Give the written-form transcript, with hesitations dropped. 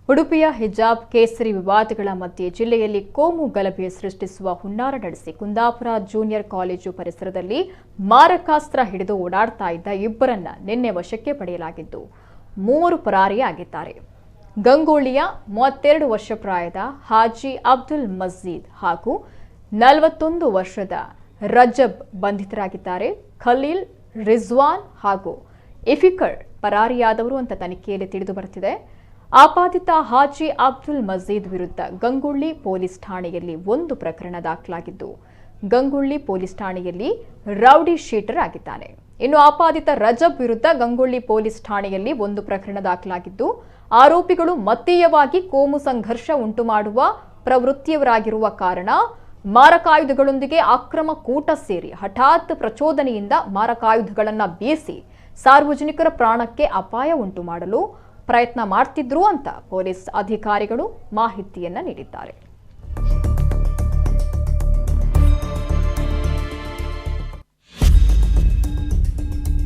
ಉಡುಪಿಯ ಹಿಜಾಬ್ ಕೇಸರಿ ವಿವಾದಗಳ ಮಧ್ಯೆ ಜಿಲ್ಲೆಯಲ್ಲಿ ಕೋಮು ಗಲಭೆ ಸೃಷ್ಟಿಸುವ ಹುನ್ನಾರ ನಡೆಸಿ ಕುಂದಾಪುರ ಜೂನಿಯರ್ ಕಾಲೇಜು ಪರಿಸರದಲ್ಲಿ ಮಾರಕಾಸ್ತ್ರ ಹಿಡಿದು ಓಡಾಡ್ತಾ ಇದ್ದ ಇಬ್ಬರನ್ನ ನಿನ್ನೆ ವಶಕ್ಕೆ ಪಡೆಯಲಾಗಿದ್ದು 3 ಪರಾರಿಯಾಗಿದ್ದಾರೆ. ಗಂಗೊಳ್ಳಿಯ 32 ವರ್ಷ ಪ್ರಾಯದ ಹಾಜಿ ಅಬ್ದುಲ್ ಮಜೀದ್ ಹಾಗೂ 41 ವರ್ಷದ ರಜಬ್ ಬಂಧಿತರಾಗಿದ್ದಾರೆ. ಖಲೀಲ್, ರಿಜ್ವಾನ್ ಹಾಗೂ ಇಫಿಕರ್ ಪರಾರಿಯಾದವರು ಅಂತ ತನಿಖೆಯಲ್ಲಿ ತಿಳಿದು ಬರುತ್ತಿದೆ. ಆಪಾದಿತ ಹಾಜಿ ಅಬ್ದುಲ್ ಮಜೀದ್ ವಿರುದ್ಧ ಗಂಗೊಳ್ಳಿ ಪೊಲೀಸ್ ಠಾಣೆಯಲ್ಲಿ ಒಂದು ಪ್ರಕರಣ ದಾಖಲಾಗಿದ್ದು ಗಂಗೊಳ್ಳಿ ಪೊಲೀಸ್ ಠಾಣೆಯಲ್ಲಿ ರೌಡಿ ಶೀಟರ್ ಆಗಿದ್ದಾನೆ. ಇನ್ನು ಆಪಾದಿತ ರಜಬ್ ವಿರುದ್ಧ ಗಂಗೊಳ್ಳಿ ಪೊಲೀಸ್ ಠಾಣೆಯಲ್ಲಿ ಒಂದು ಪ್ರಕರಣ ದಾಖಲಾಗಿದ್ದು ಆರೋಪಿಗಳು ಮತೀಯವಾಗಿ ಕೋಮು ಸಂಘರ್ಷ ಉಂಟು ಮಾಡುವ ಪ್ರವೃತ್ತಿಯವರಾಗಿರುವ ಕಾರಣ ಮಾರಕಾಯುಧಗಳೊಂದಿಗೆ ಅಕ್ರಮ ಕೂಟ ಸೇರಿ ಹಠಾತ್ ಪ್ರಚೋದನೆಯಿಂದ ಮಾರಕಾಯುಧಗಳನ್ನು ಬೀಸಿ ಸಾರ್ವಜನಿಕರ ಪ್ರಾಣಕ್ಕೆ ಅಪಾಯ ಉಂಟು ಮಾಡಲು ಪ್ರಯತ್ನ ಮಾಡ್ತಿದ್ರು ಅಂತ ಪೊಲೀಸ್ ಅಧಿಕಾರಿಗಳು ಮಾಹಿತಿಯನ್ನ ನೀಡಿದ್ದಾರೆ.